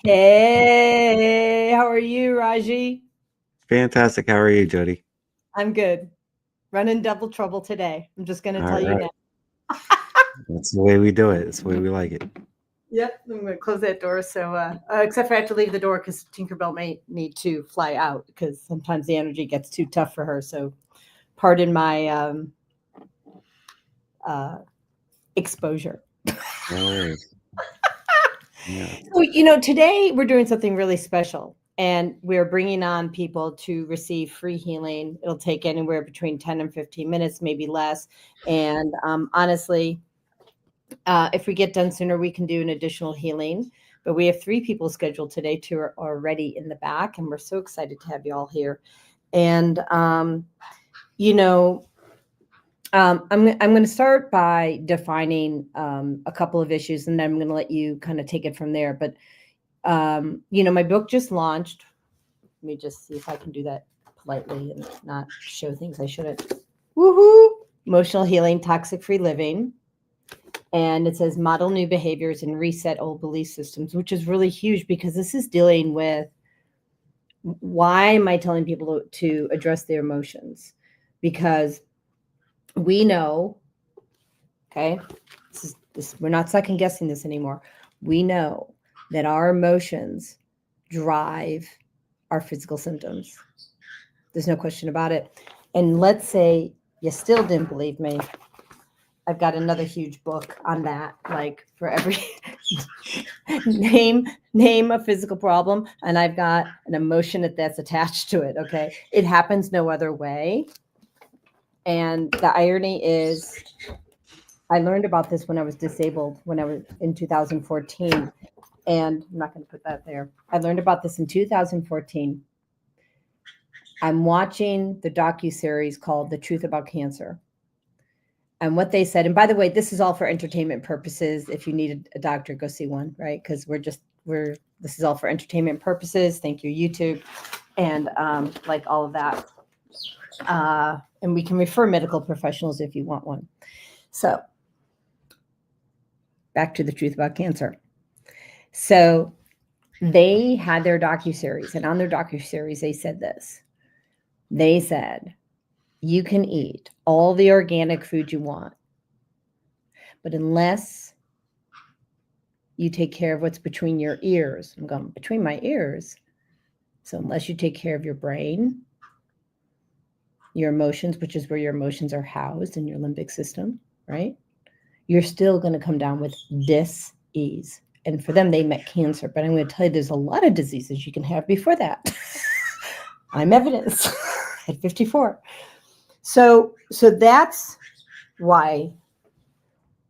Hey, how are you, Raji? Fantastic. How are you, Jody? I'm good. Running double trouble today. I'm just going to All tell you right. now. That's the way we do it. That's the way we like it. Yep, I'm going to close that door. So, except for I have to leave the door because Tinkerbell may need to fly out because sometimes the energy gets too tough for her. So, pardon my exposure. No worries. Yeah. So, today we're doing something really special. And we're bringing on people to receive free healing. It'll take anywhere between 10 and 15 minutes, maybe less. And honestly, if we get done sooner, we can do an additional healing. But we have 3 people scheduled today. 2 are already in the back, and we're so excited to have you all here. And you know, I'm going to start by defining a couple of issues, and then I'm going to let you kind of take it from there. But my book just launched. Let me just see if I can do that politely and not show things I shouldn't. Woohoo! Emotional Healing, Toxic Free Living. And it says model new behaviors and reset old belief systems, which is really huge because this is dealing with why am I telling people to address their emotions? Because we know, okay, we're not second guessing this anymore. We know that our emotions drive our physical symptoms. There's no question about it. And let's say you still didn't believe me. I've got another huge book on that, like for every name a physical problem, and I've got an emotion that's attached to it. Okay, it happens no other way. And the irony is, I learned about this when I was disabled, when I was in 2014, and I'm not going to put that there. I learned about this in 2014. I'm watching the docuseries called The Truth About Cancer. And what they said, and by the way, this is all for entertainment purposes. If you need a doctor, go see one, right? Because this is all for entertainment purposes. Thank you, YouTube, and like all of that. And we can refer medical professionals if you want one. So back to The Truth About Cancer. So they had their docuseries, and on their docuseries, they said this. They said, you can eat all the organic food you want, but unless you take care of what's between your ears, I'm going between my ears. So unless you take care of your brain, your emotions, which is where your emotions are housed in your limbic system, right? You're still going to come down with dis-ease. And for them, they meant cancer. But I'm going to tell you, there's a lot of diseases you can have before that. I'm evidence at 54. So that's why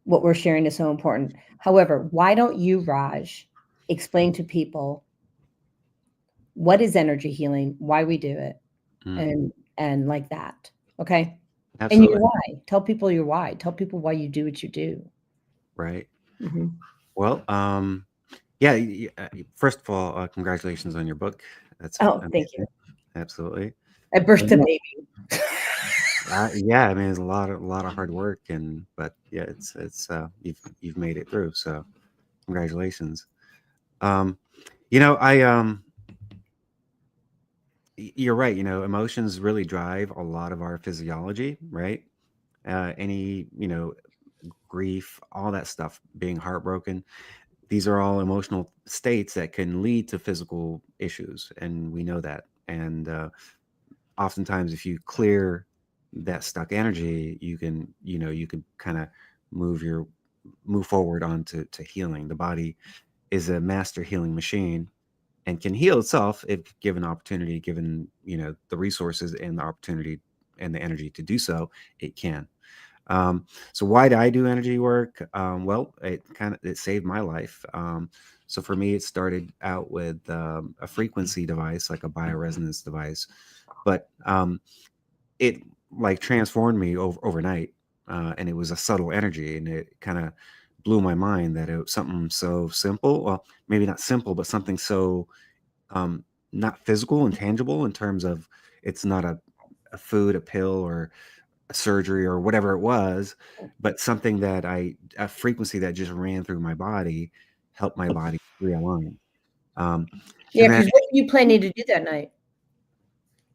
what we're sharing is so important. However, why don't you, Raj, explain to people what is energy healing, why we do it, and like that. Okay. Absolutely. And your why. Tell people your why. Tell people why you do what you do. Right. Mm-hmm. Well, yeah. First of all, congratulations on your book. That's amazing. Thank you. Absolutely. I birthed a baby. Yeah, I mean, it's a lot of hard work, but yeah, it's you've made it through. So, congratulations. You're right. Emotions really drive a lot of our physiology, right? Any grief, all that stuff, being heartbroken. These are all emotional states that can lead to physical issues, and we know that. And oftentimes if you clear that stuck energy, you can, you can kind of move forward onto to healing. The body is a master healing machine and can heal itself if given opportunity, given, the resources and the opportunity and the energy to do so, it can. So why do I do energy work? Well, it saved my life. So for me, it started out with a frequency device, like a bioresonance device, but it like transformed me overnight, and it was a subtle energy, and it kind of blew my mind that it was something so simple. Well, maybe not simple, but something so um, not physical and tangible in terms of it's not a food, a pill, or a surgery or whatever it was, but something that a frequency that just ran through my body helped my body realign. Um, Yeah, and then, because what were you planning to do that night?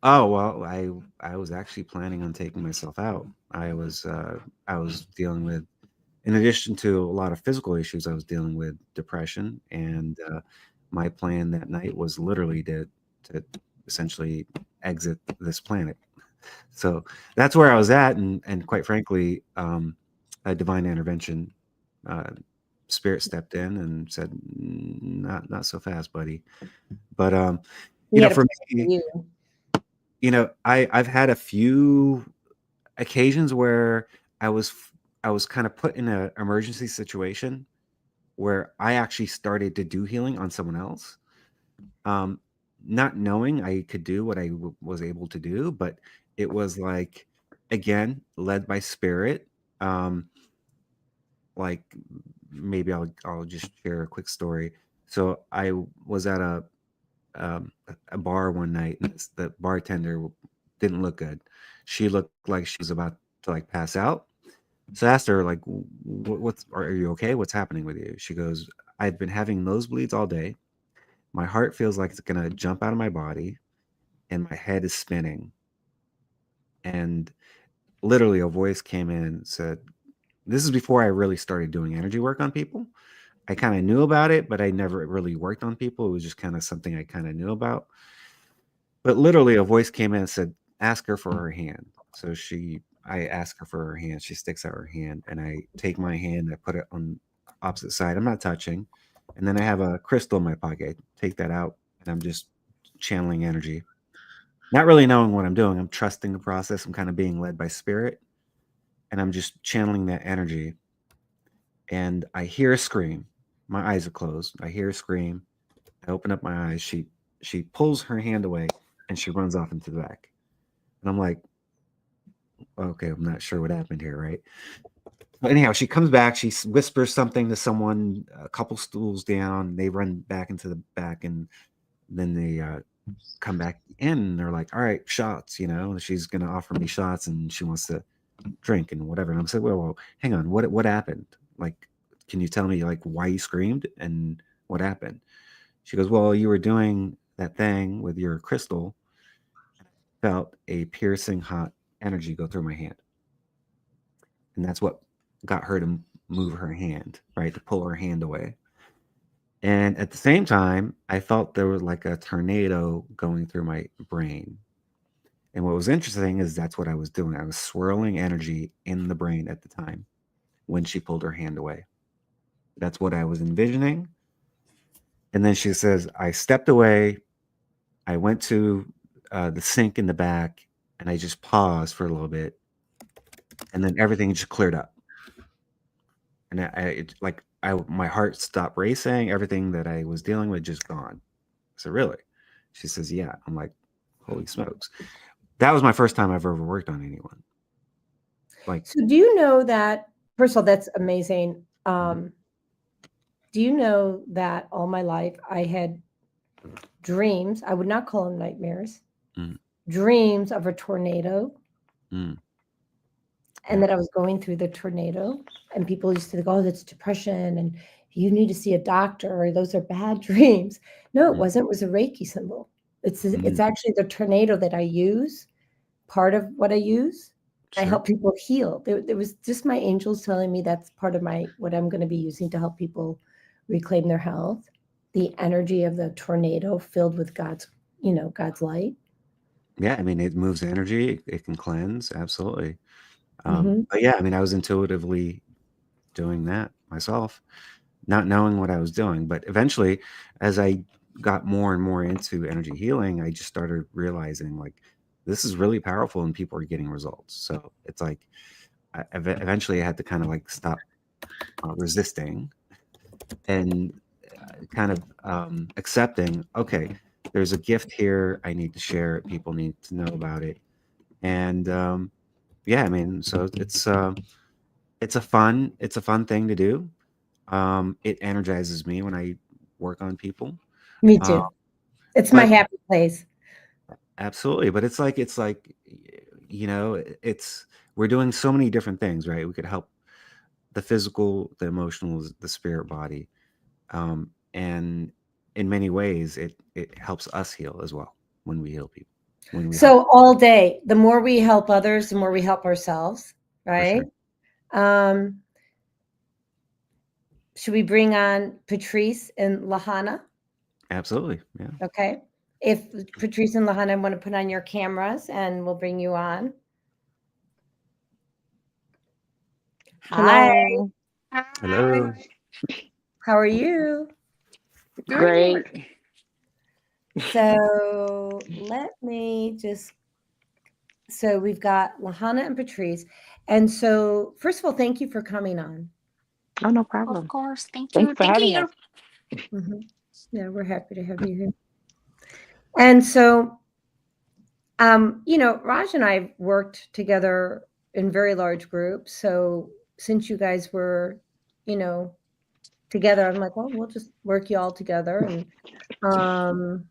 oh well, I was actually planning on taking myself out. I was dealing with, in addition to a lot of physical issues, I was dealing with depression, and my plan that night was literally to essentially exit this planet. So that's where I was at, and quite frankly, a divine intervention, uh, spirit stepped in and said, Not so fast, buddy." But He had a for plan for me, you. I've had a few occasions where I was I was kind of put in an emergency situation where I actually started to do healing on someone else, um, not knowing I could do what was able to do, but it was like, again, led by spirit. Um, like maybe I'll just share a quick story. So I was at a bar one night, and the bartender didn't look good. She looked like she was about to like pass out. So I asked her like, What's are you okay? What's happening with you?" She goes, "I've been having nosebleeds all day. My heart feels like it's gonna jump out of my body, and my head is spinning." And literally, a voice came in and said, "This is before I really started doing energy work on people. I kind of knew about it, but I never really worked on people. It was just kind of something I kind of knew about." But literally, a voice came in and said, "Ask her for her hand." So I ask her for her hand. She sticks out her hand, and I take my hand, I put it on opposite side. I'm not touching. And then I have a crystal in my pocket. I take that out, and I'm just channeling energy, not really knowing what I'm doing. I'm trusting the process. I'm kind of being led by spirit, and I'm just channeling that energy. And I hear a scream. My eyes are closed. I hear a scream. I open up my eyes. She pulls her hand away, and she runs off into the back. And I'm like, okay, I'm not sure what happened here, right? But anyhow, she comes back. She whispers something to someone a couple stools down. They run back into the back, and then they come back in. And they're like, "All right, shots." She's gonna offer me shots, and she wants to drink and whatever. And I'm saying, "Well, hang on. What happened? Like, can you tell me like why you screamed and what happened?" She goes, "Well, you were doing that thing with your crystal. Felt a piercing hot energy go through my hand, and that's what got her to move her hand, right, to pull her hand away. And at the same time, I felt there was like a tornado going through my brain. And what was interesting is that's what I was doing. I was swirling energy in the brain at the time when she pulled her hand away. That's what I was envisioning. And then she says, I stepped away. I went to the sink in the back, and I just paused for a little bit. And then everything just cleared up. And my heart stopped racing. Everything that I was dealing with just gone. I said, "Really?" She says, "Yeah." I'm like, "Holy smokes!" That was my first time I've ever worked on anyone. Like, So do you know that, first of all, that's amazing. Do you know that all my life I had dreams, I would not call them nightmares, mm, dreams of a tornado, mm, and yeah, that I was going through the tornado, and people used to think, "Oh, that's depression, and you need to see a doctor, or those are bad dreams." No, it mm, wasn't. It was a Reiki symbol. It's mm, actually the tornado that I use, part of what I use. I sure, help people heal. There was just my angels telling me that's part of my what I'm going to be using to help people reclaim their health. The energy of the tornado filled with God's light. Yeah, I mean, it moves energy, it can cleanse, absolutely. Mhm. But yeah, I mean, I was intuitively doing that myself, not knowing what I was doing. But eventually, as I got more and more into energy healing, I just started realizing like this is really powerful and people are getting results. So it's like eventually I had to kind of like stop resisting and kind of accepting, okay, there's a gift here. I need to share it. People need to know about it. And yeah, I mean, so it's a fun thing to do. It energizes me when I work on people. Me Uh, too. It's my but happy place. absolutely, but it's like you know, it's we're doing so many different things, right? We could help the physical, the emotional, the spirit body, and in many ways, it helps us heal as well when we heal people, when we help So all day, the more we help others, the more we help ourselves, for right? sure. Um, should we bring on Patrice and Lahana? Absolutely, yeah. Okay. If Patrice and Lahana want to put on your cameras and we'll bring you on. Hi, Hello. Hello. Hi. how are you? Good. Great. So let me just, so we've got Lahana and Patrice. And so, first of all, thank you for coming on. Oh, no Of problem. course. Thank Thanks you. for Thank having us. you. Mhm. Yeah, we're happy to have you here. And so, Raj and I have worked together in very large groups. So since you guys were, you know, together, I'm like, well, we'll just work you all together, um,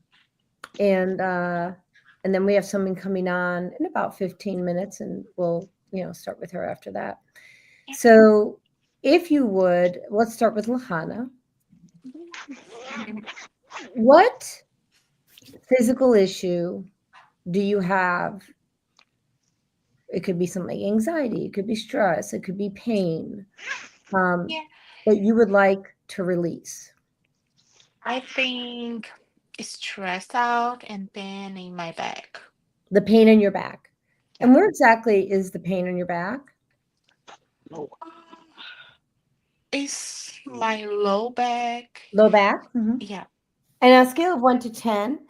and uh, and then we have something coming on in about 15 minutes, and we'll, start with her after that. So, if you would, let's start with Lahana. What physical issue do you have? It could be something like anxiety, it could be stress, it could be pain, Yeah, that you would like to release. I think stressed out and pain in my back. The pain in your back. Yeah. And where exactly is the pain in your back? Oh, Um, It's my low back. Low back? Mhm. Yeah. And on a scale of 1 to 10,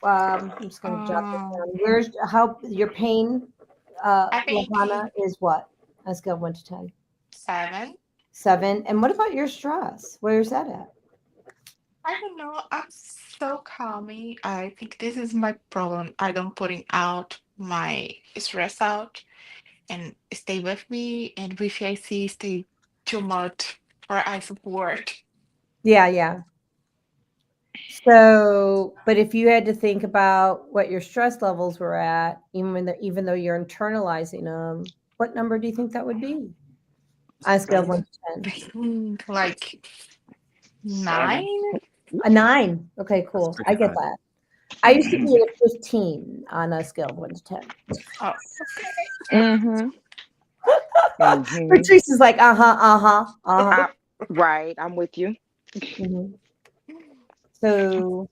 I'm just going to jot this Um, down. Where's how your pain, I think Lahana, is what? On a scale of 1 to 10? 7. 7. And what about your stress? Where's that at? I don't know. I'm so calming. I think this is my problem. I don't putting out my stress out and stay with me. And if I see stay too much or I support. Yeah, yeah. So, but if you had to think about what your stress levels were at, even though you're internalizing them, what number do you think that would be on a scale of 1 7, to 10? I think like 9. 7. A 9. Okay, That's cool. I pretty get high. that. I used to be at a 15 on a scale of 1 to 10. Oh, okay. Mm-hmm. Mm-hmm. Patrice is like, uh-huh, uh-huh, uh-huh. Right. I'm with you. Mhm. So,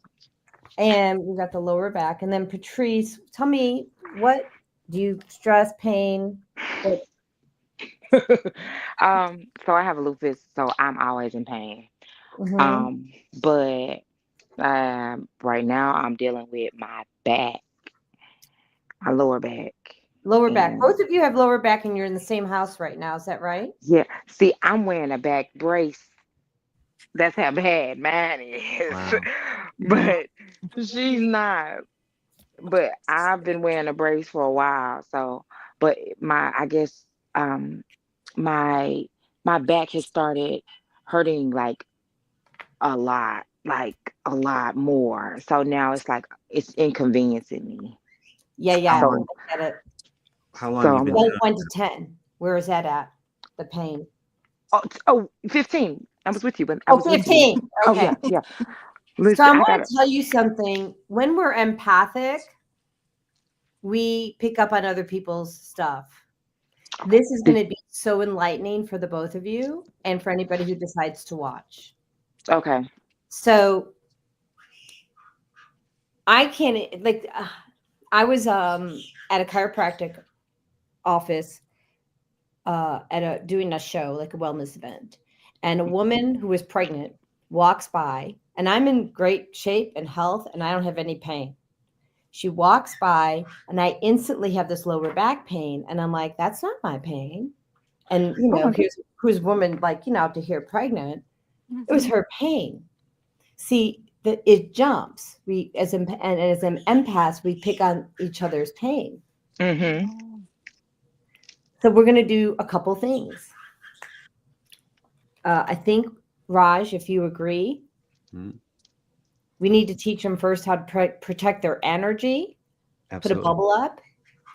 and we got the lower back. And then Patrice, tell me, what do you stress, pain? What? So I have lupus, so I'm always in pain. Mhm. Um, but right now I'm dealing with my back, my lower back. Lower back. And Both of you have lower back and you're in the same house right now. Is that right? yeah, see, I'm wearing a back brace. That's how bad mine is. Wow. But she's not. But I've been wearing a brace for a while. So, but I guess, um, my my back has started hurting like a lot more. So now it's like it's inconveniencing me. Yeah, How yeah. long? So, I get it. How long so you I'm been like, Scale of doing? 1 to 10. Where is that at? The pain. oh, 15. I was with you, but I Oh, was listening. 15. Oh Okay. yeah, yeah. So Listen, I'm I going gotta. to tell you something. When we're empathic, we pick up on other people's stuff. Okay. This is going to be so enlightening for the both of you and for anybody who decides to watch. Okay. So I can't, like, I was at a chiropractic office doing a show, like a wellness event, and a woman who was pregnant walks by, and I'm in great shape and health, and I don't have any pain. She walks by, and I instantly have this lower back pain, and I'm like, "That's not my pain." And Oh my God. here's who's woman, like, to hear pregnant, it was her pain. See, that it jumps. We as an empaths, we pick on each other's pain. Mm-hmm. So we're going to do a couple things. I think, Raj, if you agree, we need to teach them first how to protect their energy, Absolutely. put a bubble up,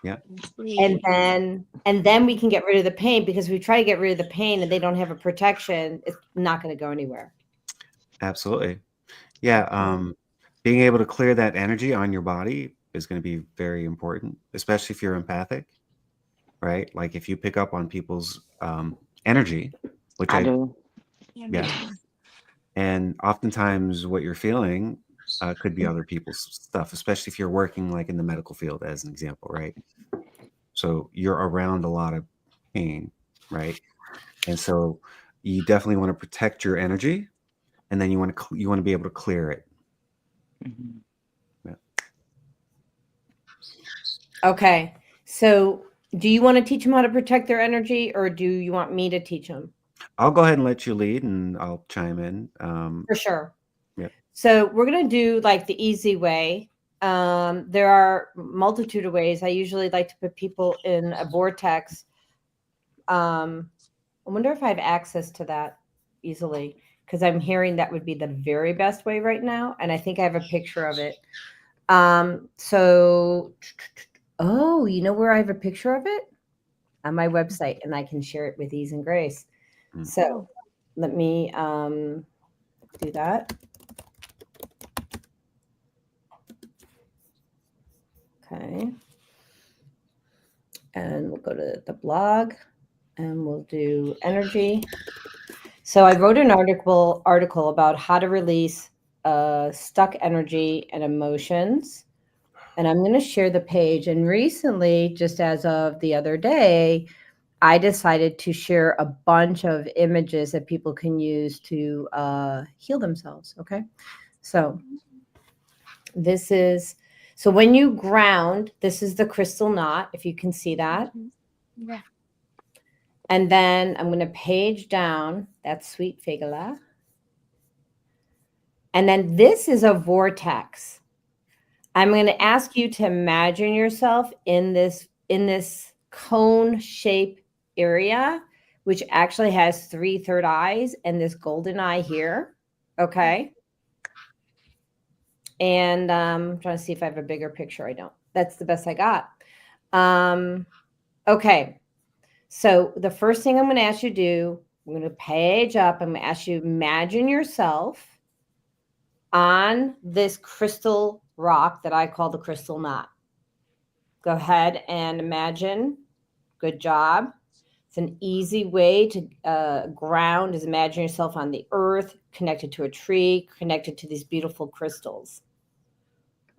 Yeah. and then we can get rid of the pain, because if we try to get rid of the pain and they don't have a protection, it's not going to go anywhere. Absolutely. Yeah. Being able to clear that energy on your body is going to be very important, especially if you're empathic, right? Like if you pick up on people's energy, which I do. yeah. And oftentimes what you're feeling could be other people's stuff, especially if you're working like in the medical field, as an example, right? So you're around a lot of pain, right? And so you definitely want to protect your energy, and then you want to be able to clear it. Mhm. Yeah. Okay. So do you want to teach them how to protect their energy, or do you want me to teach them? I'll go ahead and let you lead, and I'll chime in. For sure. Yeah. So we're going to do like the easy way. There are multitude of ways. I usually like to put people in a vortex. I wonder if I have access to that easily, because I'm hearing that would be the very best way right now. And I think I have a picture of it. Oh, you know where I have a picture of it? On my website, and I can share it with ease and grace. So let me do that. Okay. And we'll go to the blog, and we'll do energy. So I wrote an article about how to release stuck energy and emotions. And I'm going to share the page. And recently, just as of the other day, I decided to share a bunch of images that people can use to heal themselves. Okay. So so when you ground, this is the crystal knot, if you can see that. Yeah. And then I'm going to page down that sweet figula. And then this is a vortex. I'm going to ask you to imagine yourself in this cone shape area, which actually has 3 third eyes and this golden eye here. Okay. And I'm trying to see if I have a bigger picture. I don't. That's the best I got. Okay. So the first thing I'm going to ask you to do, I'm going to page up. I'm going to ask you to imagine yourself on this crystal rock that I call the crystal knot. Go ahead and imagine. Good job. It's an easy way to ground, is imagine yourself on the earth, connected to a tree, connected to these beautiful crystals.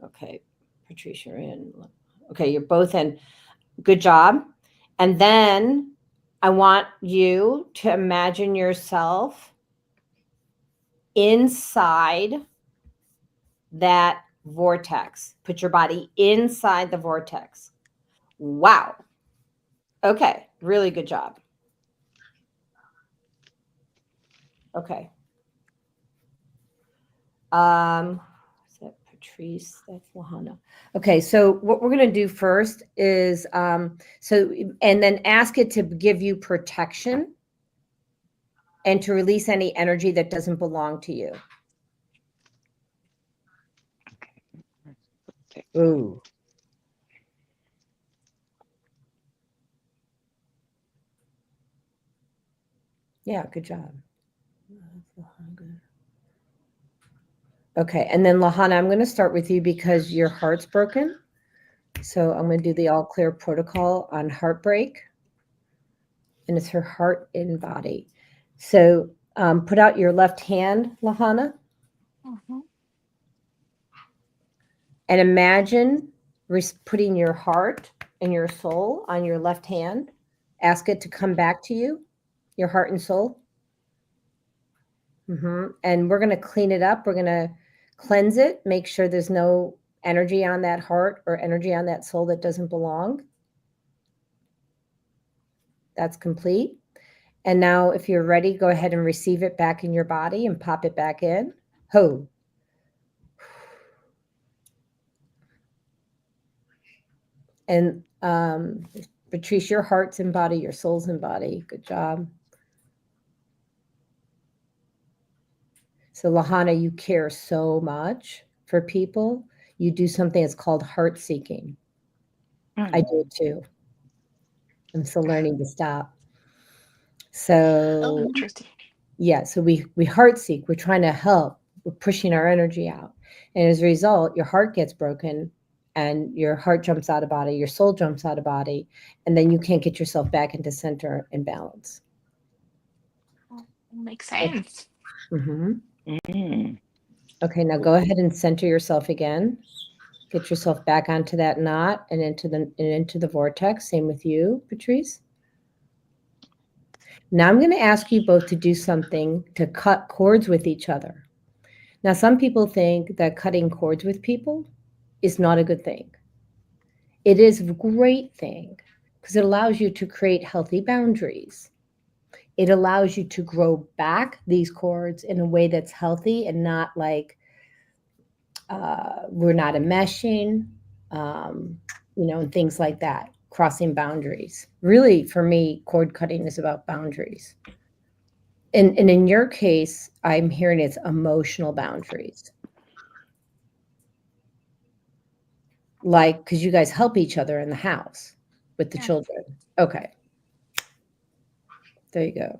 Okay, Patricia, you're in. Okay, you're both in. Good job. And then I want you to imagine yourself inside that vortex. Put your body inside the vortex. Wow. Okay, really good job. Okay. Is that Patrice? That's Lahana. Okay, so what we're going to do first is and then ask it to give you protection and to release any energy that doesn't belong to you. Ooh. Yeah, good job. Okay, and then Lahana, I'm going to start with you because your heart's broken. So I'm going to do the all clear protocol on heartbreak. And it's her heart and body. So put out your left hand, Lahana. Mm-hmm. And imagine putting your heart and your soul on your left hand. Ask it to come back to you, your heart and soul. And we're going to clean it up. We're going to cleanse it, make sure there's no energy on that heart or energy on that soul that doesn't belong. That's complete. And now if you're ready, go ahead and receive it back in your body and pop it back in. Ho. And Patrice, your heart's in body, your soul's in body. Good job. So Lahana, you care so much for people. You do something that's called heart seeking. I do it too. I'm still learning to stop. So Interesting. yeah, so we heart seek. We're trying to help. We're pushing our energy out. And as a result, your heart gets broken and your heart jumps out of body, your soul jumps out of body, and then you can't get yourself back into center and balance. Makes sense. Okay, now go ahead and center yourself again. Get yourself back onto that knot and into the vortex. Same with you, Patrice. Now I'm going to ask you both to do something to cut cords with each other. Now, some people think that cutting cords with people is not a good thing. It is a great thing because it allows you to create healthy boundaries. It allows you to grow back these cords in a way that's healthy and not like we're not enmeshing, and things like that, crossing boundaries. Really, for me, cord cutting is about boundaries. And in your case, I'm hearing it's emotional boundaries. Like, because you guys help each other in the house with the children. Okay. There you go.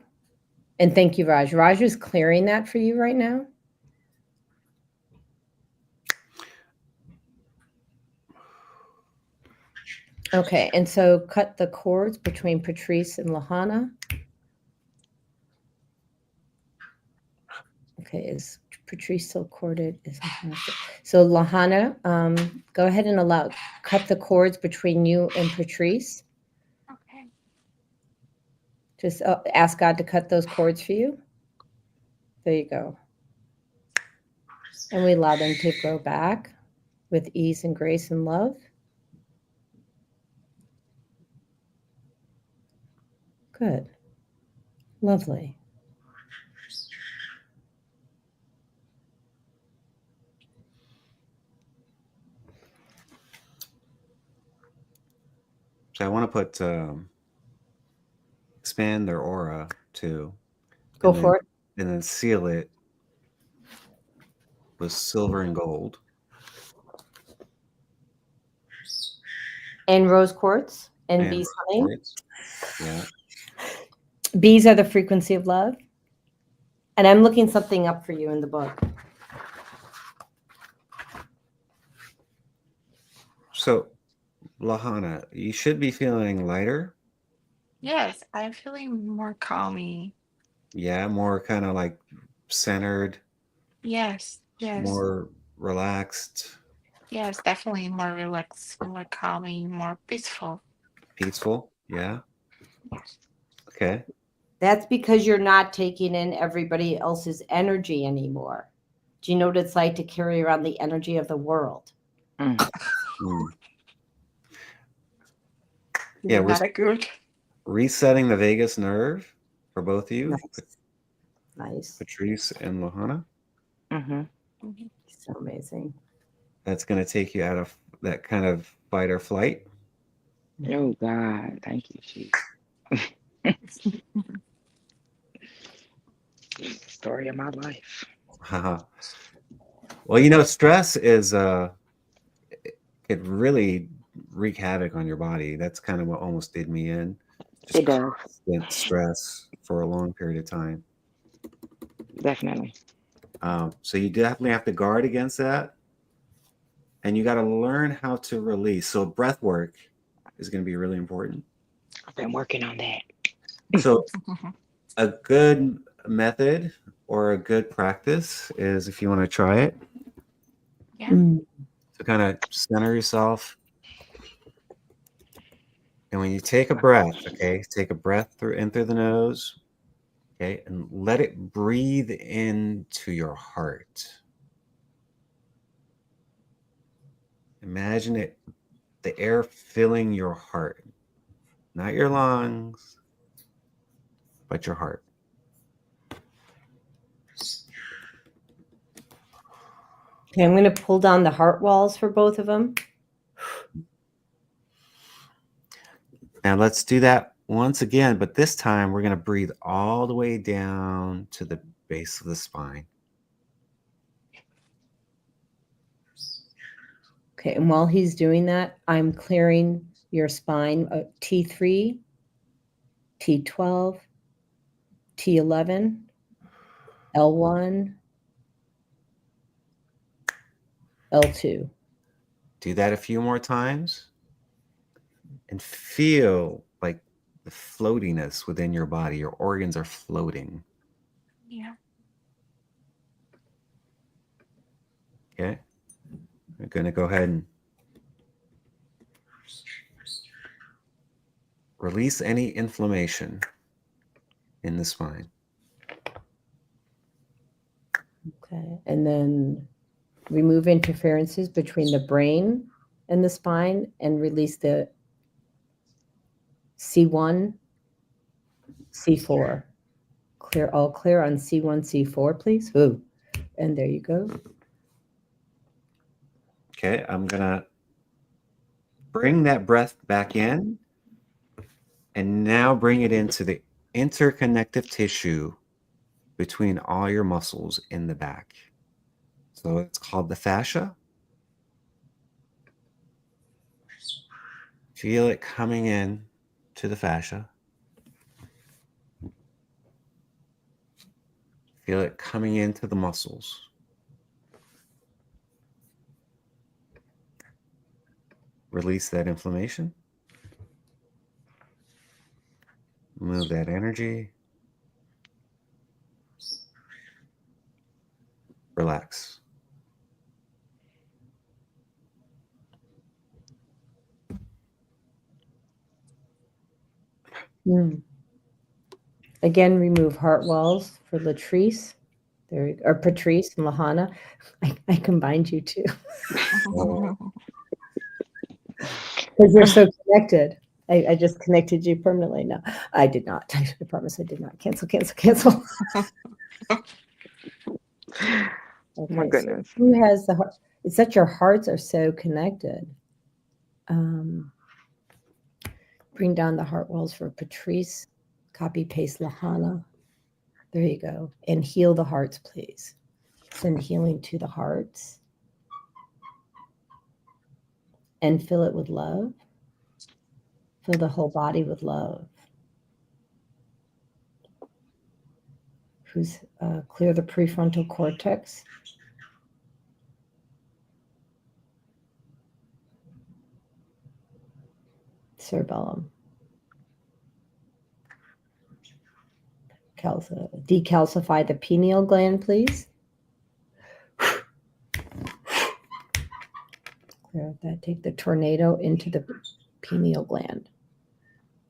And thank you, Raj. Raj is clearing that for you right now. Okay, and so cut the cords between Patrice and Lahana. Okay, is Patrice still corded? So Lahana, go ahead and cut the cords between you and Patrice. Okay. Just ask God to cut those cords for you. There you go. And we allow them to grow back with ease and grace and love. Good. Lovely. So I want to put expand their aura too. Go for it. And then seal it with silver and gold. And rose quartz and bees honey. Yeah. Bees are the frequency of love. And I'm looking something up for you in the book. So, Lahana, you should be feeling lighter. Yes, I'm feeling more calming. Yeah, more kind of like centered. Yes. More relaxed. Yes, definitely more relaxed, more calming, more peaceful. Peaceful, yeah. Yes. Okay. That's because you're not taking in everybody else's energy anymore. Do you know what it's like to carry around the energy of the world? Yeah, not a good. Resetting the vagus nerve for both of you. Nice. Patrice and Lahana. So amazing. That's going to take you out of that kind of fight or flight. Oh God, thank you, Jesus. Story of my life. Well, stress is it really wreak havoc on your body. That's kind of what almost did me in. Just it does. Constant stress for a long period of time. Definitely. So you definitely have to guard against that. And you got to learn how to release. So breath work is going to be really important. I've been working on that. So a good method or a good practice is, if you want to try it, Yeah. to kind of center yourself And when you take a breath, okay, take a breath in through the nose, okay, and let it breathe into your heart. Imagine it, the air filling your heart, not your lungs, but your heart. Okay, I'm going to pull down the heart walls for both of them. Now let's do that once again, but this time we're going to breathe all the way down to the base of the spine. Okay, and while he's doing that, I'm clearing your spine, T3, T12, T11, L1, L2. Do that a few more times and feel like the floatiness within your body. Your organs are floating. Yeah. Okay. We're going to go ahead and release any inflammation in the spine. Okay, and then remove interferences between the brain and the spine and release the C1, C4. Clear, all clear on C1, C4, please. Ooh, and there you go. Okay, I'm going to bring that breath back in and now bring it into the interconnective tissue between all your muscles in the back. So it's called the fascia. Feel it coming in to the fascia. Feel it coming into the muscles. Release that inflammation. Move that energy. Relax. Again, remove heart walls for Latrice. There, or Patrice and Lahana. I combined you two because you're so connected. I just connected you permanently. No, I did not. I promise I did not. Cancel, cancel, cancel. My Okay, so goodness. who has the heart? It's that your hearts are so connected. Bring down the heart walls for Patrice. Copy paste Lahana. There you go. And heal the hearts, please. Send healing to the hearts. And fill it with love. Fill the whole body with love. Who's clear the prefrontal cortex. Cerebellum. Decalcify the pineal gland, please. Clear that. Take the tornado into the pineal gland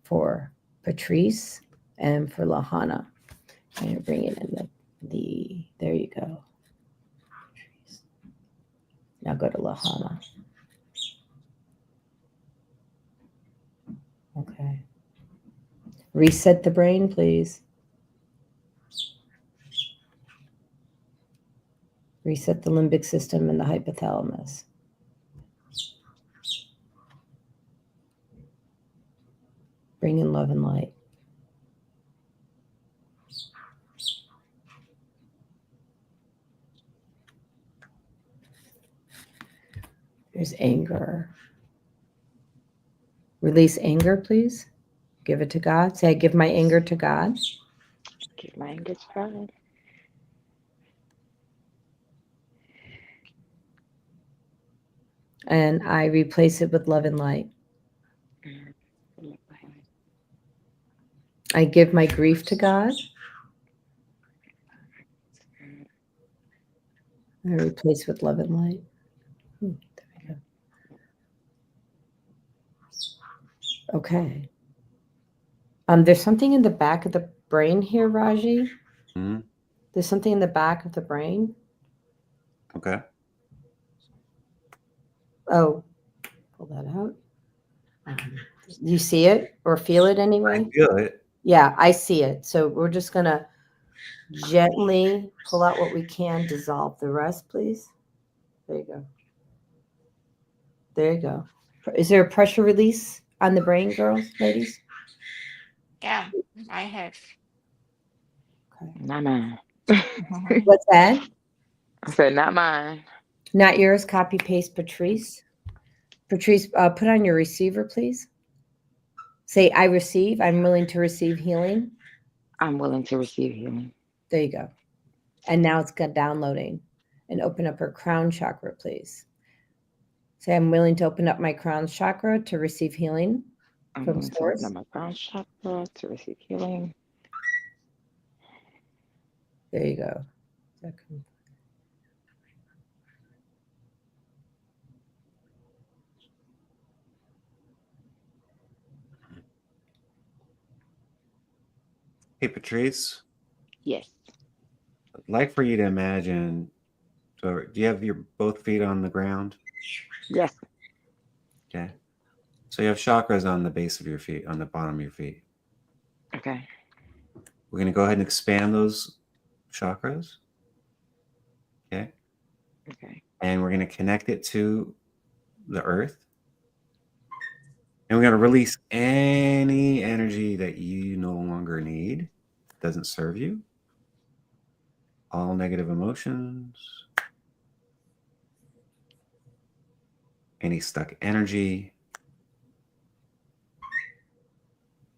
for Patrice and for Lahana. And you're bringing in the there you go. Now go to Lahana. Okay. Reset the brain, please. Reset the limbic system and the hypothalamus. Bring in love and light. There's anger. Release anger, please. Give it to God. Say, I give my anger to God. Give my anger to God. And I replace it with love and light. I give my grief to God. I replace with love and light. There we go. Okay. There's something in the back of the brain here, Raji. Mhm. There's something in the back of the brain. Okay. Oh, pull that out. You see it or feel it I anyway? feel it. Yeah, I see it. So we're just gonna gently pull out what we can, dissolve the rest, please. There you go. There you go. Is there a pressure release on the brain, girls, ladies? Yeah, I have. Okay. Not mine. What's that? I said, not mine. Not yours. Copy paste Patrice. Patrice, put on your receiver, please. Say, I receive. I'm willing to receive healing. I'm willing to receive healing. There you go. And now it's got downloading. And open up her crown chakra, please. Say, I'm willing to open up my crown chakra to receive healing I'm from willing to open source. up my crown chakra to receive healing. There you go. Hey, Patrice, Yes. I'd like for you to imagine. So, do you have your both feet on the ground? Yes. Okay. So you have chakras on the base of your feet, on the bottom of your feet. Okay. We're going to go ahead and expand those chakras. Okay. Okay. And we're going to connect it to the earth. And we're going to release any energy that you no longer need, doesn't serve you. All negative emotions, any stuck energy,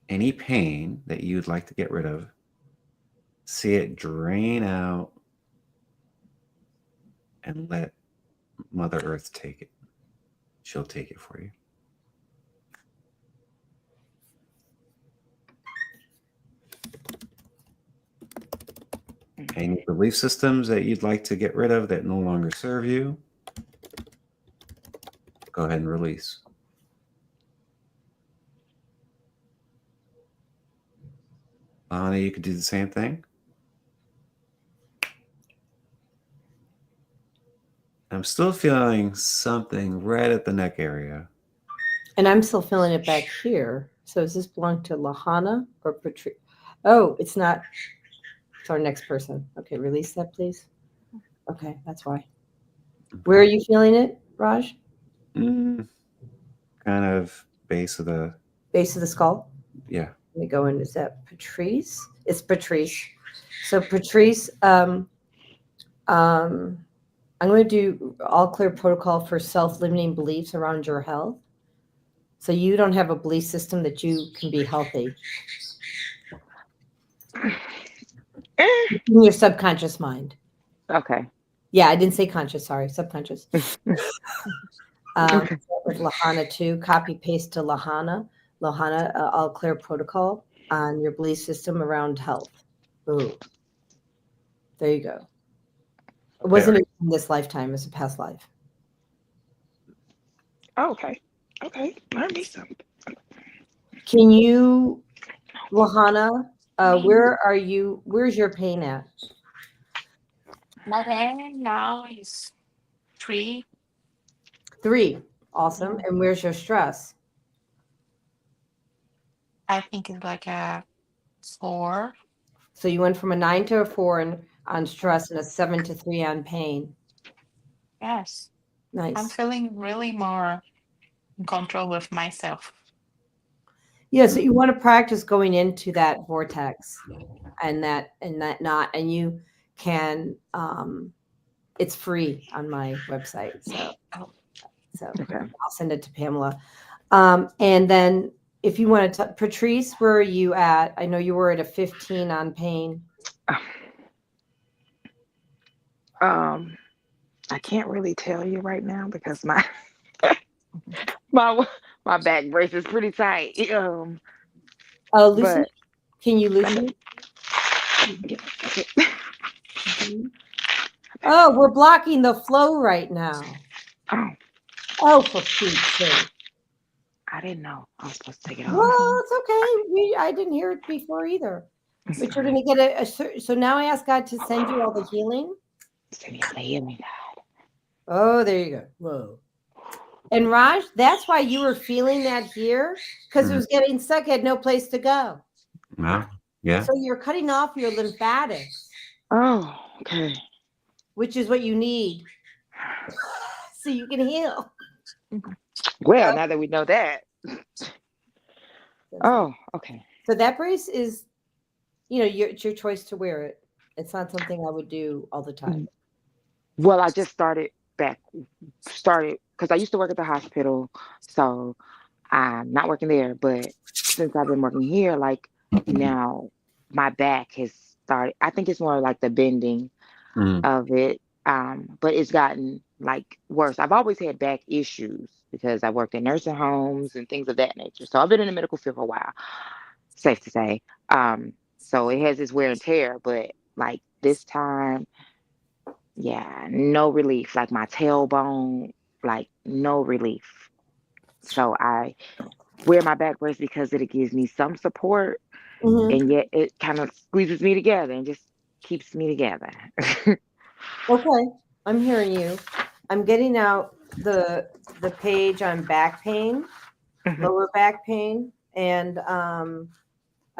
any pain that you'd like to get rid of. See it drain out and let Mother Earth take it. She'll take it for you. Any belief systems that you'd like to get rid of that no longer serve you, go ahead and release. Anna, you could do the same thing. I'm still feeling something right at the neck area. And I'm still feeling it back here. So does this belong to Lahana or Patrice? Oh, it's not. It's our next person. Okay, release that, please. Okay, that's why. Where are you feeling it, Raj? Kind of base of the, Base of the skull? yeah. Let me go in. Is that Patrice? It's Patrice. So Patrice, I'm going to do all clear protocol for self-limiting beliefs around your health. So you don't have a belief system that you can be healthy. In your subconscious mind. Okay. Yeah, I didn't say conscious. Sorry, subconscious. Okay. With Lahana too. Copy paste to Lahana. Lahana, all clear protocol on your belief system around health. Ooh, there you go. It wasn't in this lifetime; it's a past life. Oh, okay. Okay. Learn me something. Can you, Lahana? Where are you? Where's your pain at? My pain now is 3. 3. Awesome. And where's your stress? I think it's like a 4. So you went from a 9 to a 4 on stress and a 7 to 3 on pain. Yes. Nice. I'm feeling really more in control with myself. Yeah, so you want to practice going into that vortex and you can it's free on my website. So Okay. I'll send it to Pamela. And then if you want to Patrice, where are you at? I know you were at a 15 on pain. I can't really tell you right now because my my back brace is pretty tight. Loosen it? Can you loosen it? Oh, we're blocking the flow right now. Oh. Oh, for Pete's sake. I didn't know I was supposed to take it off. Well, it's okay. I didn't hear it before either. It's But you're fine. going to get so now I ask God to send you all the healing. Send me all the healing. Oh, there you go. Whoa. And Raj, that's why you were feeling that here, because it was getting stuck, had no place to go. Well, yeah. So you're cutting off your lymphatics, Oh, okay. which is what you need so you can heal. Well, now that we know that. Oh, okay. So that brace is, it's your choice to wear it. It's not something I would do all the time. Well, I just started because I used to work at the hospital, so I'm not working there. But since I've been working here, like now, my back has started. I think it's more like the bending of it, but it's gotten like worse. I've always had back issues because I worked in nursing homes and things of that nature. So I've been in the medical field for a while, safe to say. So it has its wear and tear, but like this time, yeah, no relief. Like my tailbone, like no relief. So I wear my back brace because it gives me some support, and yet it kind of squeezes me together and just keeps me together. Okay, I'm hearing you. I'm getting out the page on back pain, lower back pain, and I'm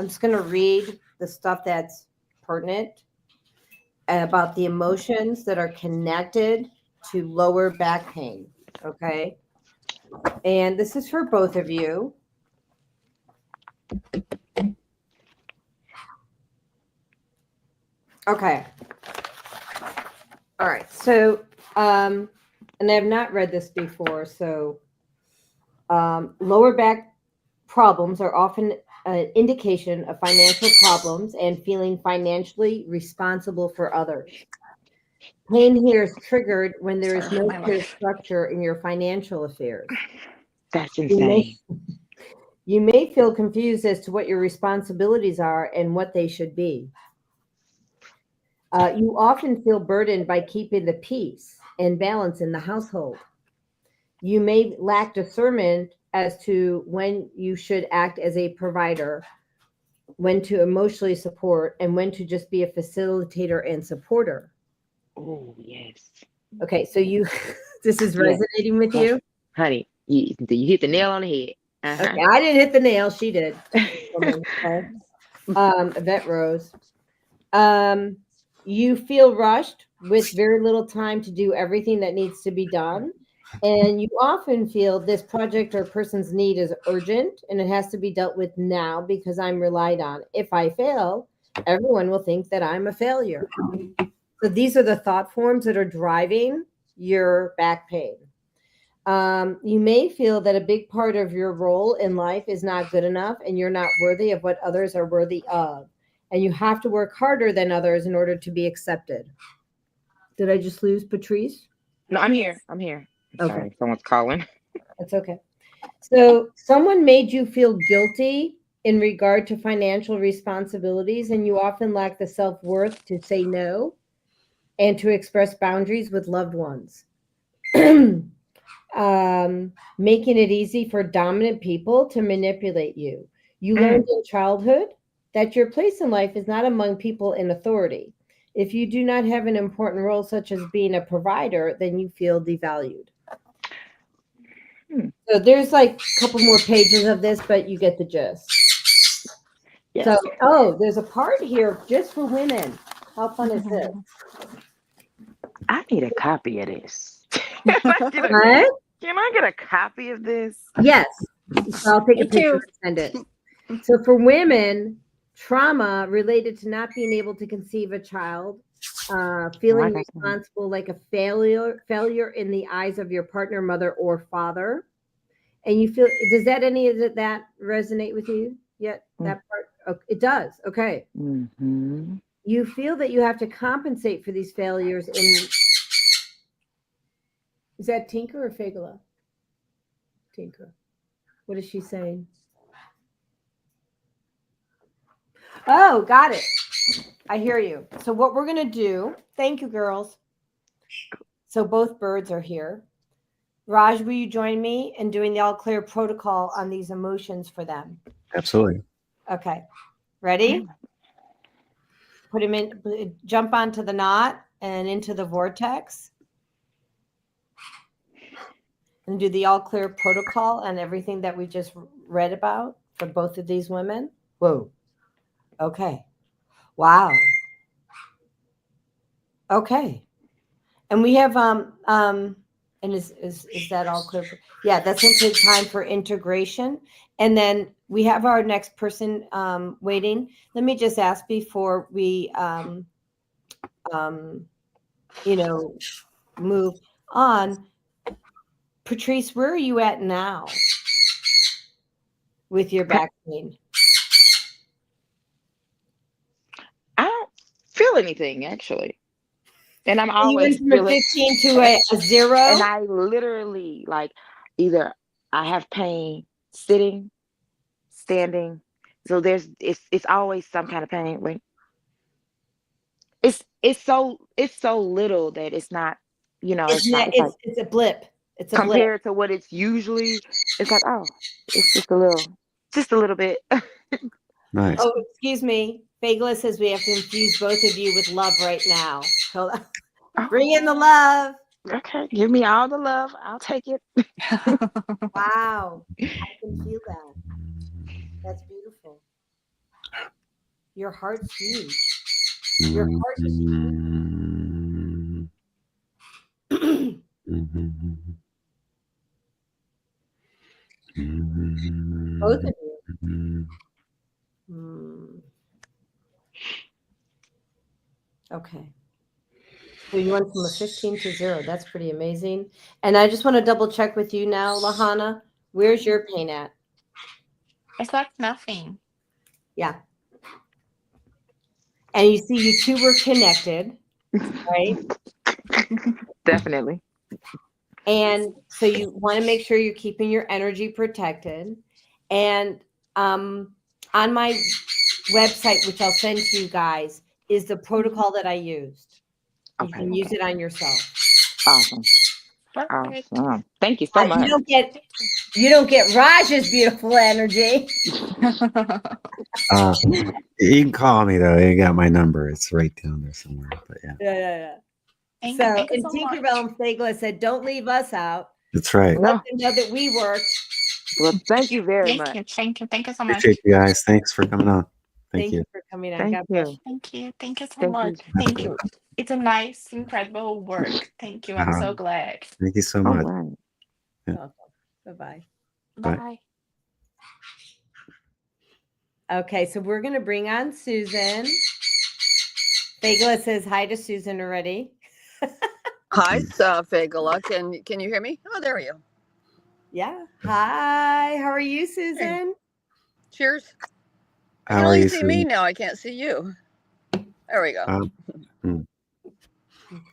just going to read the stuff that's pertinent about the emotions that are connected to lower back pain. Okay. And this is for both of you. Okay. All right. So, and I've not read this before. So, lower back problems are often an indication of financial problems and feeling financially responsible for others. Pain here is triggered when there is no clear structure in your financial affairs. That's insane. You may feel confused as to what your responsibilities are and what they should be. You often feel burdened by keeping the peace and balance in the household. You may lack discernment as to when you should act as a provider, when to emotionally support, and when to just be a facilitator and supporter. Oh, yes. Okay, so this is resonating with you? Honey, you hit the nail on the head. Okay, I didn't hit the nail. She did. Okay. Yvette Rose. You feel rushed with very little time to do everything that needs to be done. And you often feel this project or person's need is urgent and it has to be dealt with now because I'm relied on. If I fail, everyone will think that I'm a failure. So these are the thought forms that are driving your back pain. You may feel that a big part of your role in life is not good enough and you're not worthy of what others are worthy of. And you have to work harder than others in order to be accepted. Did I just lose Patrice? No, I'm here. Okay. Sorry, someone's calling. That's okay. So someone made you feel guilty in regard to financial responsibilities, and you often lack the self-worth to say no and to express boundaries with loved ones. Making it easy for dominant people to manipulate you. You learned in childhood that your place in life is not among people in authority. If you do not have an important role, such as being a provider, then you feel devalued. So there's like a couple more pages of this, but you get the gist. Yes. So, there's a part here just for women. How fun is this? I need a copy of this. Can I get a copy of this? Yes. So I'll take a picture and send it. So for women, trauma related to not being able to conceive a child, feeling responsible like a failure in the eyes of your partner, mother, or father. And you feel, does that any of that resonate with you yet? That part? Oh, it does. Okay. Mm-hmm. You feel that you have to compensate for these failures is that Tinker or Fagala? Tinker. What is she saying? Oh, got it. I hear you. So what we're going to do, thank you, girls. So both birds are here. Raj, will you join me in doing the all clear protocol on these emotions for them? Absolutely. Okay. Ready? Put him in, jump onto the knot and into the vortex. And do the all clear protocol and everything that we just read about for both of these women. Whoa. Okay. Wow. Okay. And we have and is that all clear? Yeah, that's going to take time for integration. And then we have our next person waiting. Let me just ask before we move on. Patrice, where are you at now with your back pain? I don't feel anything actually. And I'm You always went from a feeling, 15 to a 0? and I literally like either I have pain sitting, standing. So it's always some kind of pain. When it's so little that it's not, it's not, it's like It's a blip. It's a blip. compared to what it's usually, it's like, oh, it's just a little bit. Nice. Oh, excuse me. Fagla says we have to infuse both of you with love right now. Hold on. Bring in the love. Okay, give me all the love. I'll take it. Wow. I can feel that. That's beautiful. Your heart's huge. Your heart is huge. Both of you. Okay. So you went from a 15 to 0. That's pretty amazing. And I just want to double check with you now, Lahana. Where's your pain at? It's like nothing. Yeah. And you see, you two were connected, right? Definitely. And so you want to make sure you're keeping your energy protected. And on my website, which I'll send to you guys, is the protocol that I used. You can use it on yourself. Awesome. Perfect. Awesome. Thank you so much. You don't get Raj's beautiful energy. You can call me though. You got my number. It's right down there somewhere. But yeah. Yeah. Thank So, you and so Tinker much. Bell and Fagla said, "Don't leave us out. That's right. No. Let them know that we worked." Well, thank you very Thank much. you. Thank you so much. Appreciate you guys. Thanks for coming on. Thank Thank you. you for coming on. Thank God bless you. you. Thank you so Thank much. you. Thank you. It's a nice, incredible work. Thank you. I'm so glad. Thank you so All much. right. Welcome. Bye-bye. Bye. Bye. Okay, so we're going to bring on Susan. Fagla says hi to Susan already. Hi, Fagala. Can you hear me? Oh, there we go. Yeah. Hi. How are you, Susan? Cheers. I How can are only you, see me Susan? now. I can't see you. There we go.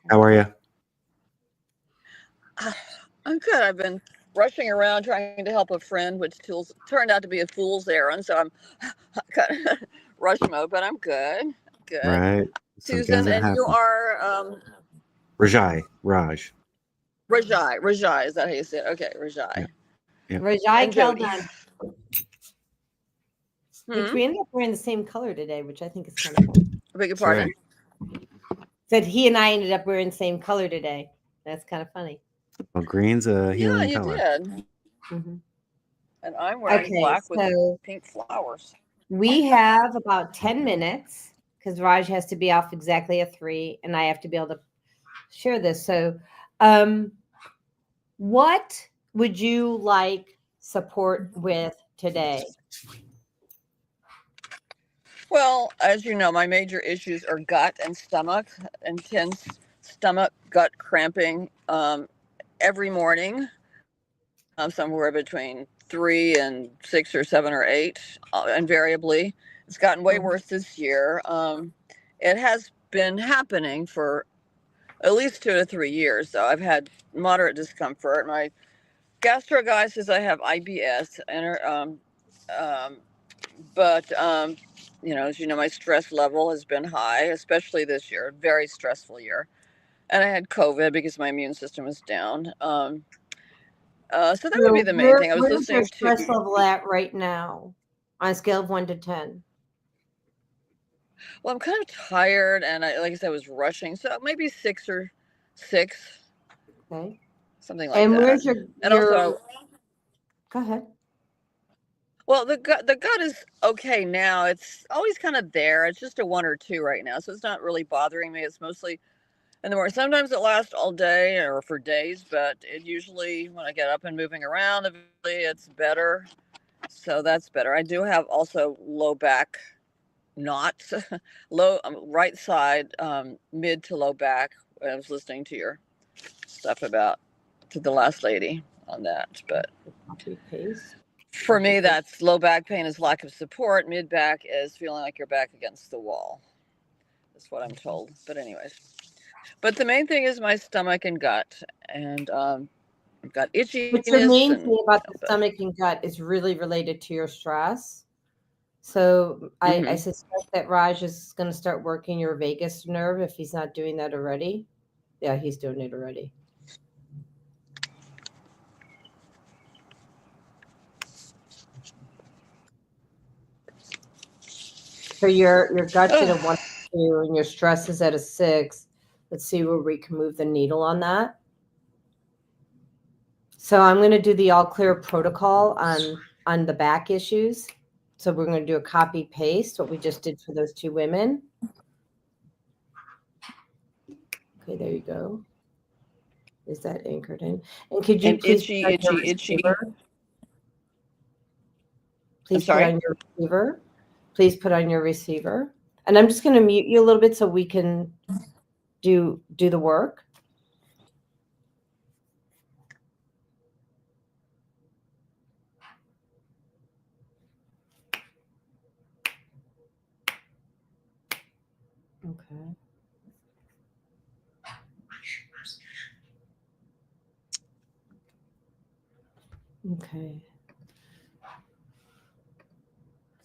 How are you? I'm good. I've been rushing around trying to help a friend, which turned out to be a fool's errand. So I'm kind of rush mode, but I'm good. Good. Right. Susan, and you are Raj. Rajai. Is that how you say it? Okay, Rajai. Yeah. Rajai And Jody. Keldon. Which we ended up wearing the same color today, which I think is kind of fun. I beg your pardon? Said he and I ended up wearing the same color today. That's kind of funny. Well, green's a healing color. Yeah, you did. Mm-hmm. And I'm wearing black with pink flowers. We have about 10 minutes because Raj has to be off exactly at 3 and I have to be able to share this. So what would you like support with today? Well, as you know, my major issues are gut and stomach, intense stomach gut cramping every morning, somewhere between 3 and 6 or 7 or 8, invariably. It's gotten way worse this year. It has been happening for at least 2 to 3 years. So I've had moderate discomfort. My gastro guy says I have IBS, but as you know, my stress level has been high, especially this year, very stressful year. And I had COVID because my immune system was down. So that would be the main thing. I was Where's your listening to. stress level at right now on a scale of 1 to 10? Well, I'm kind of tired, and like I said, I was rushing, so maybe 6, Okay. something like And that. where's And your also, go ahead. well, the gut is okay now. It's always kind of there. It's just a 1 or 2 right now, so it's not really bothering me. It's mostly in the morning. Sometimes it lasts all day or for days, but it usually, when I get up and moving around, eventually it's better. So that's better. I do have also low back knots, low right side, mid to low back. I was listening to your stuff about to the last lady on that, but Copy paste. for me, that's low back pain is lack of support. Mid back is feeling like you're back against the wall. That's what I'm told. But anyways, but the main thing is my stomach and gut, and I've got itchiness. But your main thing about the but, stomach and gut is really related to your stress. So I suspect that Raj is going to start working your vagus nerve if he's not doing that already. Yeah, he's doing it already. So your gut's at a 1 2 and your stress is at a 6. Let's see where we can move the needle on that. So I'm going to do the all clear protocol on the back issues. So we're going to do a copy paste, what we just did for those 2 women. Okay, there you go. Is that anchored in? And could you and please itchy. Please put on your receiver. Please put on your receiver. And I'm just going to mute you a little bit so we can do the work. Okay. Okay.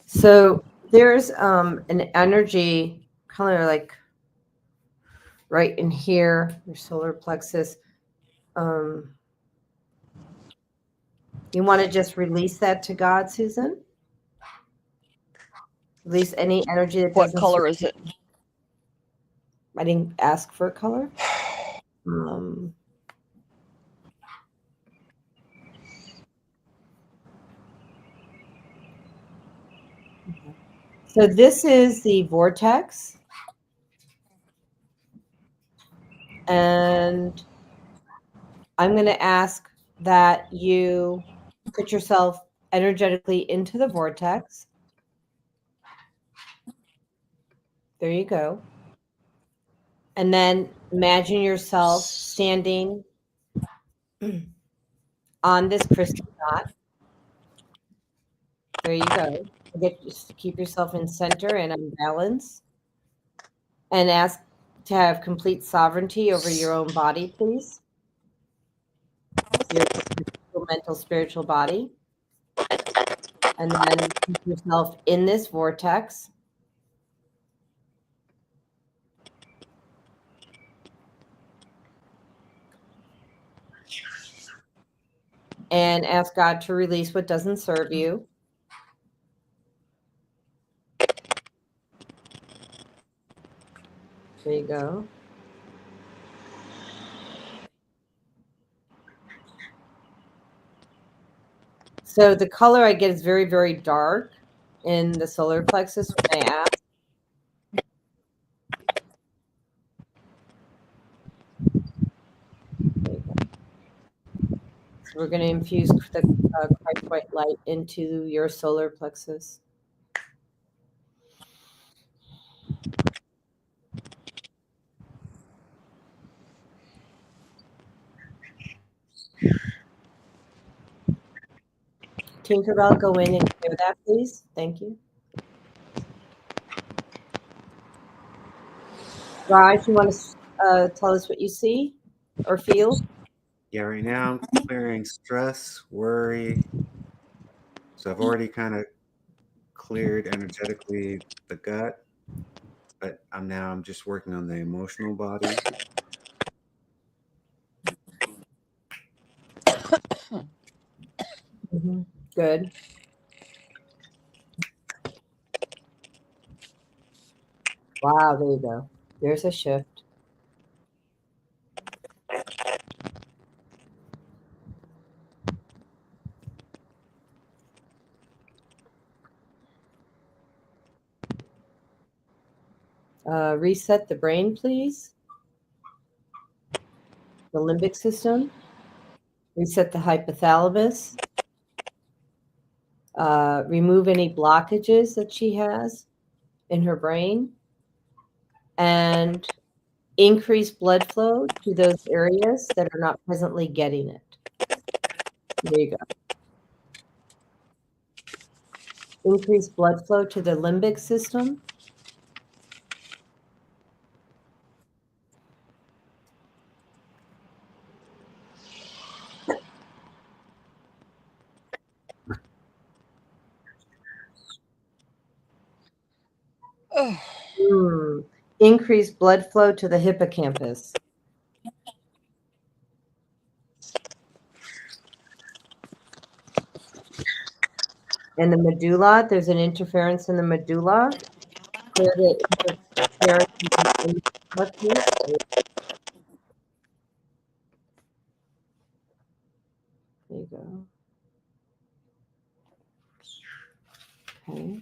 So there's an energy kind of like right in here, your solar plexus. You want to just release that to God, Susan? Release any energy that doesn't. What color is it? I didn't ask for a color. So this is the vortex. And I'm going to ask that you put yourself energetically into the vortex. There you go. And then imagine yourself standing on this crystal dot. There you go. Just keep yourself in center and on balance. And ask to have complete sovereignty over your own body, please. Your physical, mental, spiritual body. And then keep yourself in this vortex. And ask God to release what doesn't serve you. There you go. So the color I get is very, very dark in the solar plexus when I ask. So we're going to infuse the Christ white light into your solar plexus. Tinkerbell, go in and clear that, please. Thank you. Raj, you want to tell us what you see or feel? Yeah, right now I'm clearing stress, worry. So I've already kind of cleared energetically the gut, but I'm just working on the emotional body. good. Wow, there you go. There's a shift. Reset the brain, please. The limbic system. Reset the hypothalamus. Remove any blockages that she has in her brain. And increase blood flow to those areas that are not presently getting it. There you go. Increase blood flow to the limbic system. Increase blood flow to the hippocampus. And the medulla, there's an interference in the medulla. Clear the interference in the medulla. There you go. Okay.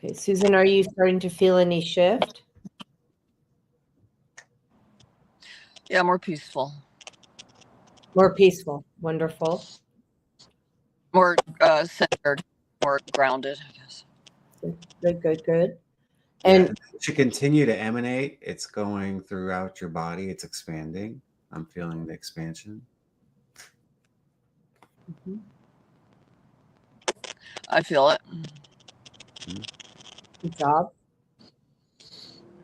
Okay, Susan, are you starting to feel any shift? Yeah, more peaceful. More peaceful. Wonderful. More centered, more grounded, I guess. Good, good, good. Yeah, And it should continue to emanate. It's going throughout your body. It's expanding. I'm feeling the expansion. I feel it. good job.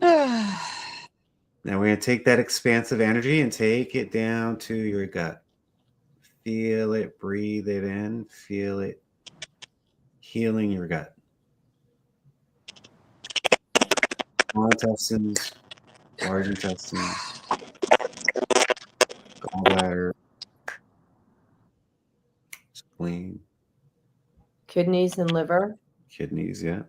Now we're going to take that expansive energy and take it down to your gut. Feel it, breathe it in, feel it healing your gut. Small intestines, large intestines, gallbladder, spleen, Kidneys and liver. kidneys, yeah.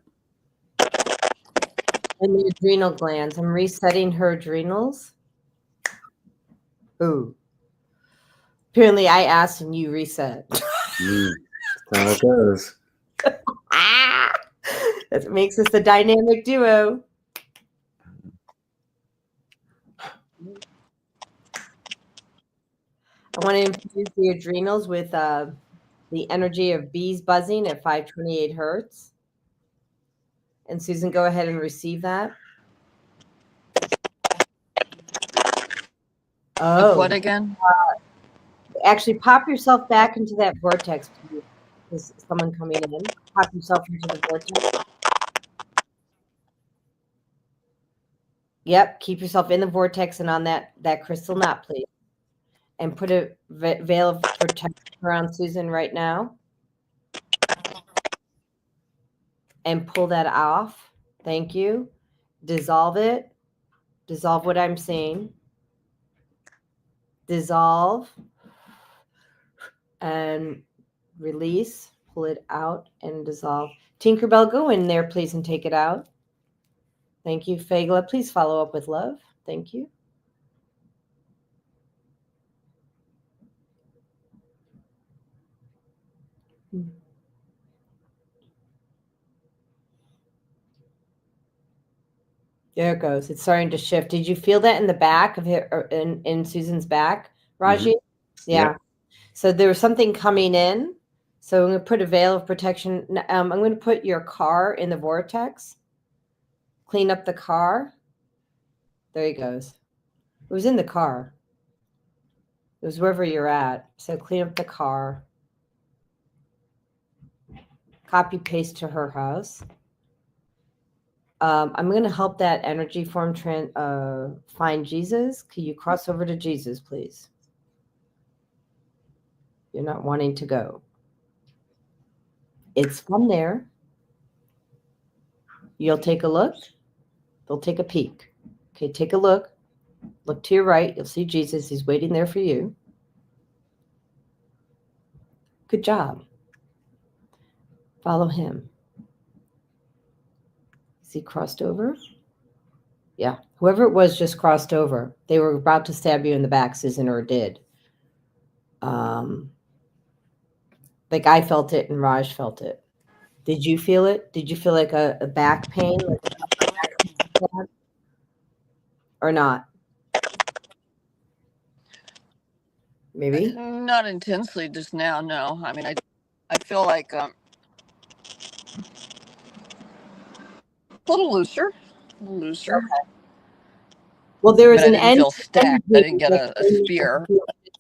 And the adrenal glands. I'm resetting her adrenals. Ooh. Apparently I asked and you reset. That's how it goes. That makes us a dynamic duo. I want to infuse the adrenals with the energy of bees buzzing at 528 hertz. And Susan, go ahead and receive that. Oh, What again? Actually, pop yourself back into that vortex. Please. Is someone coming in? Pop yourself into the vortex. Yep, keep yourself in the vortex and on that crystal knot, please. And put a veil of protection around Susan right now. And pull that off. Thank you. Dissolve it. Dissolve what I'm seeing. Dissolve. And release. Pull it out and dissolve. Tinkerbell, go in there, please, and take it out. Thank you. Fagla, please follow up with love. Thank you. There it goes. It's starting to shift. Did you feel that in the back of her, or in Susan's back, Raji? Yeah. Yep. So there was something coming in. So I'm going to put a veil of protection. I'm going to put your car in the vortex. Clean up the car. There he goes. It was in the car. It was wherever you're at. So clean up the car. Copy paste to her house. I'm going to help that energy form find Jesus. Can you cross over to Jesus, please? You're not wanting to go. It's from there. You'll take a look. They'll take a peek. Okay, take a look. Look to your right. You'll see Jesus. He's waiting there for you. Good job. Follow him. Is he crossed over? Yeah. Whoever it was just crossed over. They were about to stab you in the back, Susan, or did. Like I felt it and Raj felt it. Did you feel it? Did you feel like a back pain? Or not? Maybe? Not intensely just now, no. I mean, I feel like a little looser. Okay. Well, there was But I an didn't end feel stacked. I didn't get a spear.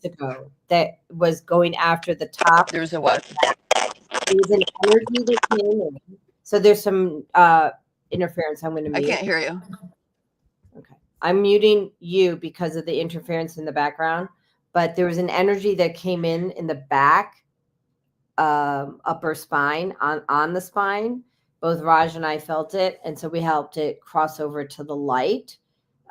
ago that was going after the top. There's a what? There was an energy that came in. So there's some interference. I'm going to mute. I can't hear you. Okay. I'm muting you because of the interference in the background. But there was an energy that came in the back upper spine, on the spine. Both Raj and I felt it. And so we helped it cross over to the light.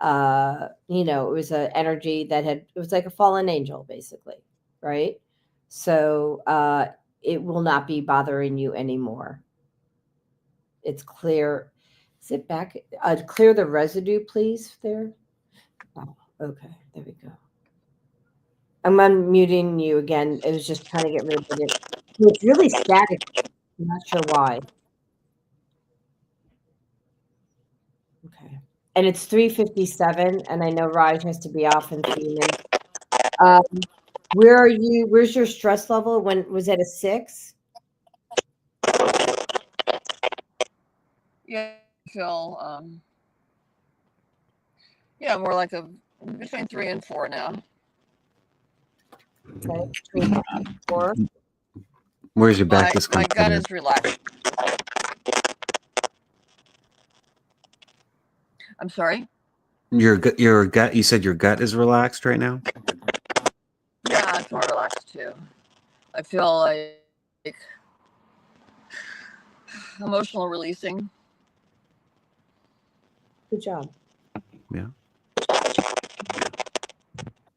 It was an energy that it was like a fallen angel, basically. Right. So it will not be bothering you anymore. It's clear. Sit back. Clear the residue, please, there. Oh, okay. There we go. I'm unmuting you again. It was just trying to get rid of it. It's really static. I'm not sure why. Okay. And it's 3:57, and I know Raj has to be off in 3 minutes. Where are you? Where's your stress level? When was it a 6? Yeah, I feel more like between 3 and 4 now. Okay, 3 and 4. Where's your back My discomfort? gut is relaxed. I'm sorry? Your gut. You said your gut is relaxed right now. Yeah, it's more relaxed too. I feel like emotional releasing. Good job. Yeah.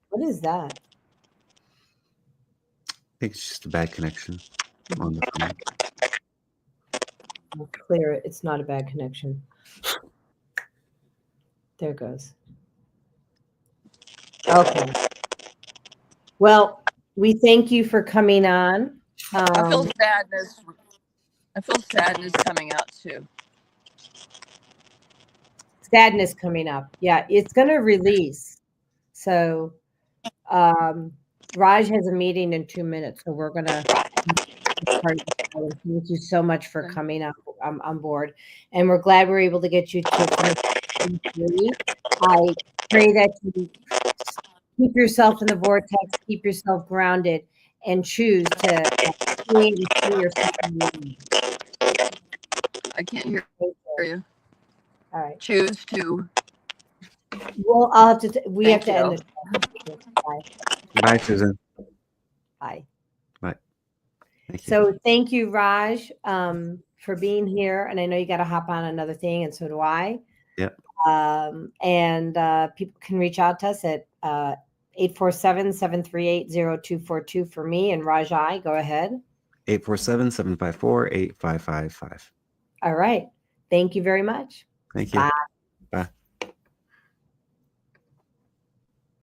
What is that? I think it's just a bad connection on the phone. I'll clear it. It's not a bad connection. There it goes. Okay. Well, we thank you for coming on. I feel sadness. I feel sadness coming out too. Sadness coming up. Yeah, it's going to release. So Raj has a meeting in 2 minutes, so we're going to thank you so much for coming up on board. And we're glad we're able to get you to I pray that you keep yourself in the vortex, keep yourself grounded, and choose to see yourself in the I can't hear you. All right. Choose to. Well, I'll have to. We have Thank to you. end this. Bye. Bye, Susan. Bye. Bye. Thank you. So thank you, Raj, for being here. And I know you got to hop on another thing, and so do I. Yep. And people can reach out to us at 847-738-0242 for me and Rajai. Go ahead. 847-754-8555. All right. Thank you very much. Thank you. Bye.